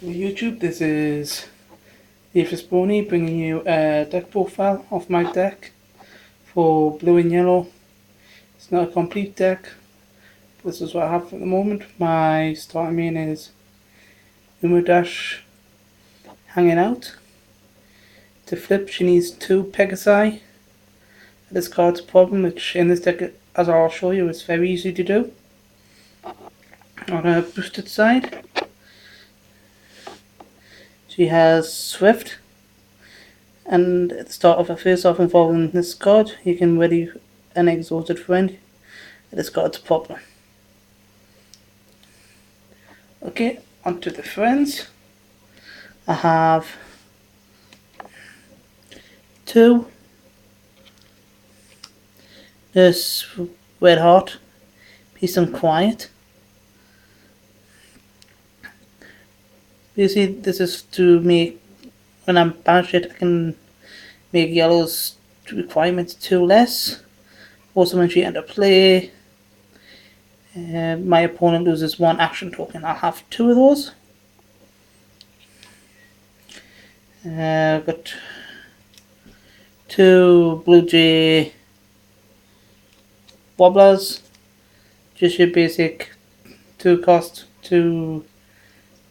YouTube, this is Pony bringing you a deck profile of my deck for blue and yellow. It's not a complete deck. This is what I have at the moment. My starting main is Dash hanging out. To flip, she needs 2 Pegasi. This card's a problem, which in this deck, as I'll show you, is very easy to do. On her boosted side, she has Swift, and at the start of a face-off involving this card, you can ready an exhausted friend. This card's a problem. Okay, onto the friends. I have 2 Nurse Redheart, Peace and Quiet. Basically, this is to make, when I'm banished it, I can make yellow's requirements 2 less. Also, when she enter play, my opponent loses 1 action token. I'll have 2 of those. I've got 2 Blue Jay Wobblers. Just your basic 2 cost, 2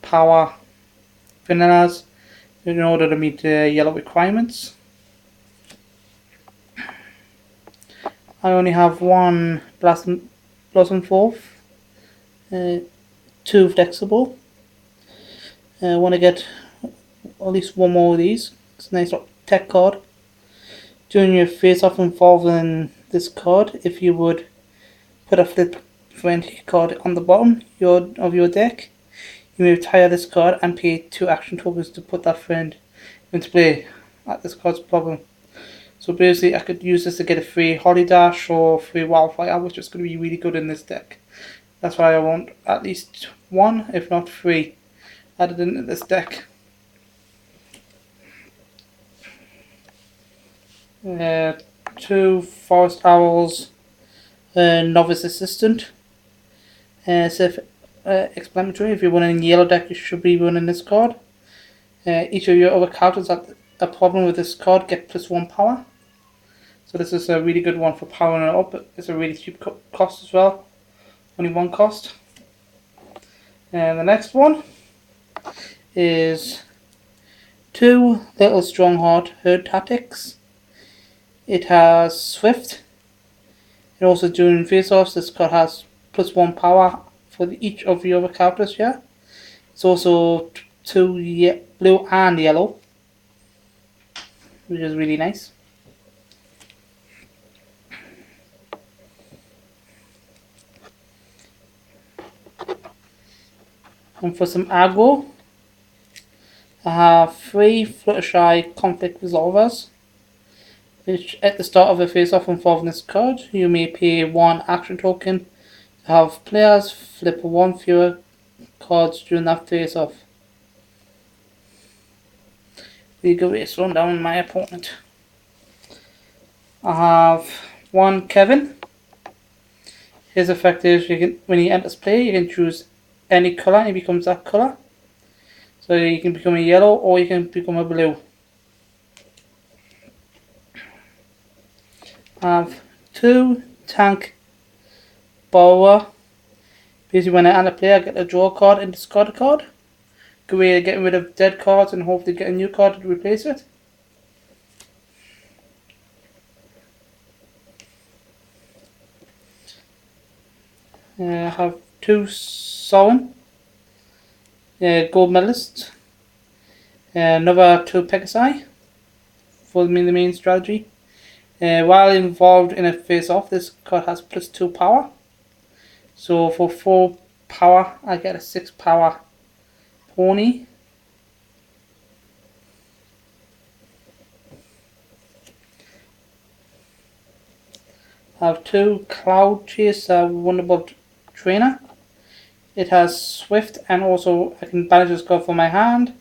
power vanillas in order to meet yellow requirements. I only have 1 Blossomforth, 2 flexible. I want to get at least 1 more of these. It's a nice little tech card. During your face-off involving this card, if you would put a flip friendly card on the bottom of your deck, you may retire this card and pay 2 action tokens to put that friend into play. This card's a problem. So basically I could use this to get a free Holly Dash or free Wildfire, which is going to be really good in this deck. That's why I want at least 1, if not 3, added into this deck. 2 Forest Owls, Novice Assistant. Self-explanatory. If you're running a yellow deck, you should be running this card. Each of your other characters that a problem with this card get +1 power. So this is a really good one for powering it up. It's a really cheap cost as well. Only 1 cost. And the next one is 2 little Strongheart Herd Tactics. It has Swift. And also during face-offs, this card has +1 power for each of your other characters here. It's also 2 blue and yellow, which is really nice. And for some aggro, I have 3 Fluttershy Conflict Resolvers, which at the start of a face-off involving this card, you may pay 1 action token to have players flip 1 fewer cards during that face-off. Really good way to slow down my opponent. I have 1 Kevin. His effect is when he enters play, you can choose any colour and he becomes that colour. So you can become a yellow or you can become a blue. I have 2 Tank Burrower. Basically, when I enter play, I get to draw a card and discard a card. Good way of getting rid of dead cards and hopefully get a new card to replace it. I have 2 Soarin, Gold Medalist. Another 2 Pegasi for the main strategy. While involved in a face-off, this card has +2 power. So for 4 power, I get a 6 power pony. I have 2 Cloudchaser Wounderbolt Trainee. It has Swift and also I can banish this card from my hand.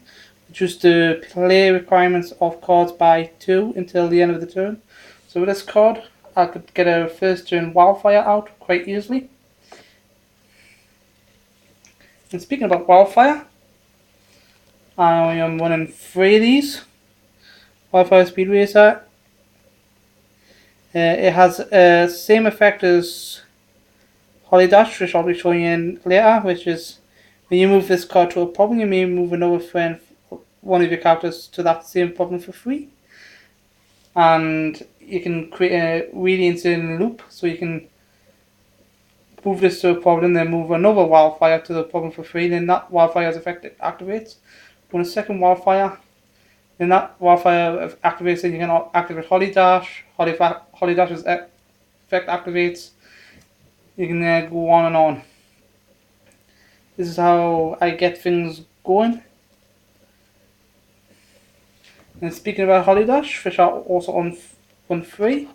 Reduce the play requirements of cards by 2 until the end of the turn. So with this card, I could get a first turn Wildfire out quite easily. And speaking about Wildfire, I am running 3 of these. Wildfire Speed Racer. It has the same effect as Holly Dash, which I'll be showing you later, which is when you move this card to a problem, you may move another friend, one of your characters, to that same problem for free. And you can create a really insane loop, so you can move this to a problem, then move another wildfire to the problem for free, then that wildfire's effect activates. When a second wildfire, then that wildfire activates, and you can activate Holly Dash. Holly Dash's effect activates. You can go on and on. This is how I get things going. And speaking about Holly Dash, which are also on free.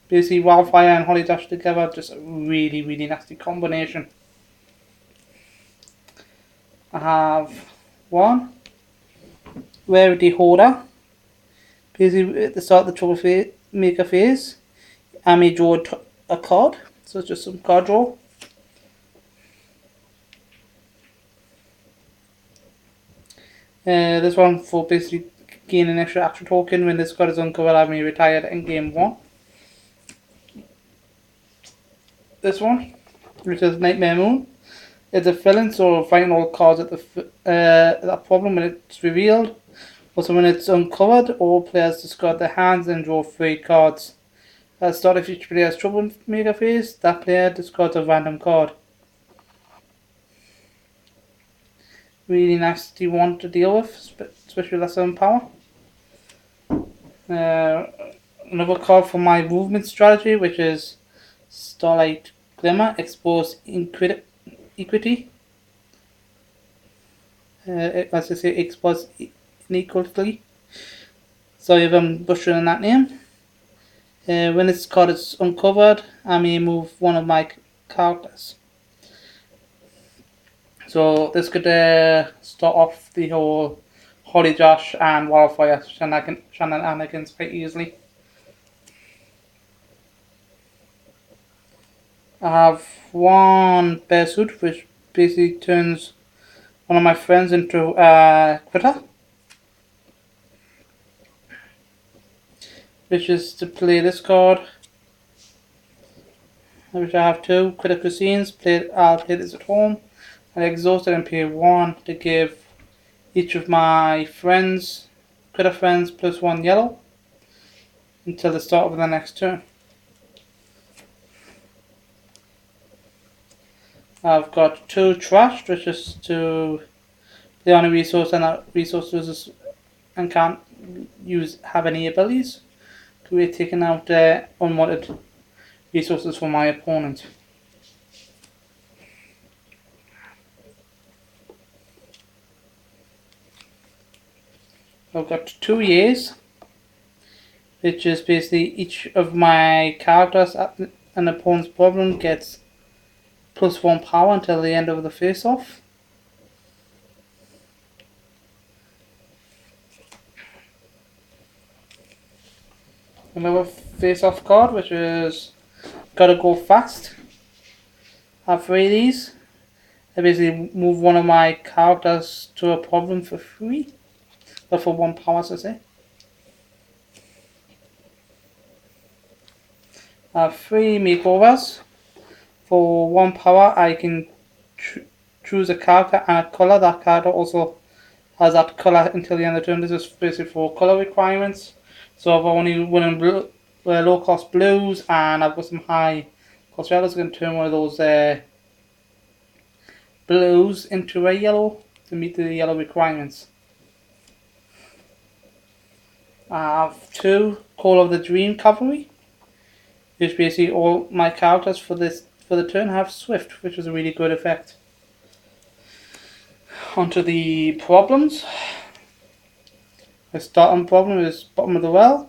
Basically, Wildfire and Holly Dash together, just a really, really nasty combination. I have one Rarity Hoarder. Basically, at the start of the troublemaker phase, I may draw a card, so it's just some card draw. This one for basically gain an extra action token when this card is uncovered. I may retire it in game 1. This one, which is Nightmare Moon. It's a fill-in, so find all cards at that problem when it's revealed. Also, when it's uncovered, all players discard their hands and draw 3 cards. At the start of each player's troublemaker phase, that player discards a random card. Really nasty one to deal with, especially with that 7 power. Another card for my movement strategy, which is Starlight Glimmer, expose Inequality. As I say, expose Inequality. Sorry if I'm butchering that name. When this card is uncovered, I may move one of my characters. So this could start off the whole Holly Dash and Wildfire shenanigans quite easily. I have one bear suit, which basically turns one of my friends into a critter, which is to play this card, which I have 2 Critter Cruisines. I'll play this at home. I exhausted and pay 1 to give each of my friends, critter friends, plus 1 yellow until the start of the next turn. I've got 2 trashed, which is to play on a resource and that resource loses and can't have any abilities. We're taking out unwanted resources for my opponent. I've got 2 years, which is basically each of my characters at an opponent's problem gets plus 1 power until the end of the face-off. Another face-off card, which is Gotta Go Fast. I have 3 of these. I basically move one of my characters to a problem for free. But for 1 power, so to say. I have 3 makeovers. For 1 power, I can choose a character and a colour. That character also has that colour until the end of the turn. This is basically for colour requirements. So if I only running low cost blues and I've got some high cost yellows, I can turn one of those blues into a yellow to meet the yellow requirements. I have 2 Call of the Dream Cavalry, which basically all my characters for the turn have Swift, which is a really good effect. Onto the problems. The starting problem is bottom of the well.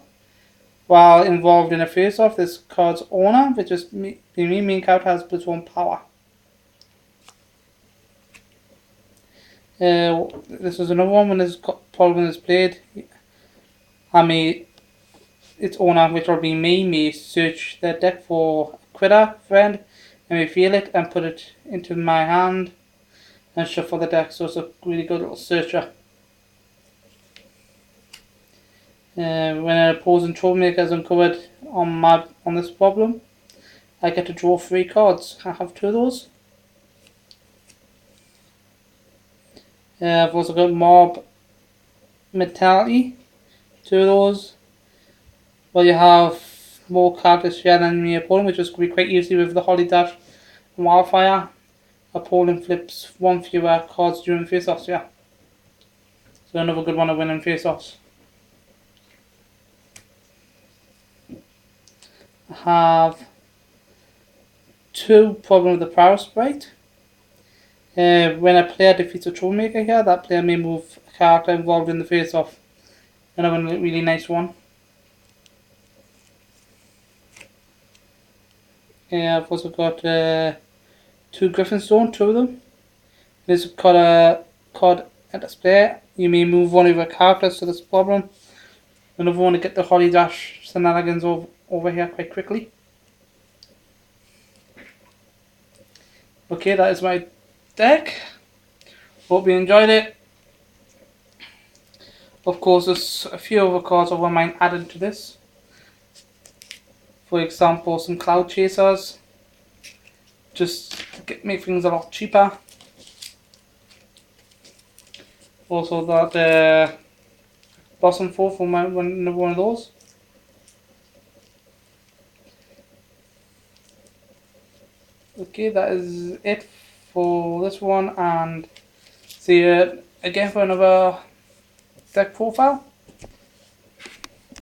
While involved in a face-off, this card's owner, which is the main character, has plus 1 power. This is another one when this problem is played. Its owner, which will be me, may search their deck for a critter friend and reveal it and put it into my hand. and shuffle the deck, so it's a really good little searcher. When an opposing troublemaker is uncovered on this problem, I get to draw 3 cards. I have 2 of those. I've also got Mob Mentality, 2 of those. Well, you have more characters here than your opponent, which is going to be quite easy with the Holly Dash and Wildfire. Opponent flips 1 fewer cards during face-offs, yeah. So another good one to win in face-offs. I have 2 Problem with the Power Sprite. When a player defeats a troublemaker here, that player may move a character involved in the face-off. Another really nice one. I've also got 2 Griffinstone, 2 of them. There's a card at display. You may move one of your characters to this problem. Another one to get the Holly Dash shenanigans over here quite quickly. Okay, that is my deck. Hope you enjoyed it. Of course, there's a few other cards I wouldn't mind adding to this. For example, some Cloudchasers. Just make things a lot cheaper. Also that Blossomforth for one of those. Okay, that is it for this one, and see you again for another deck profile.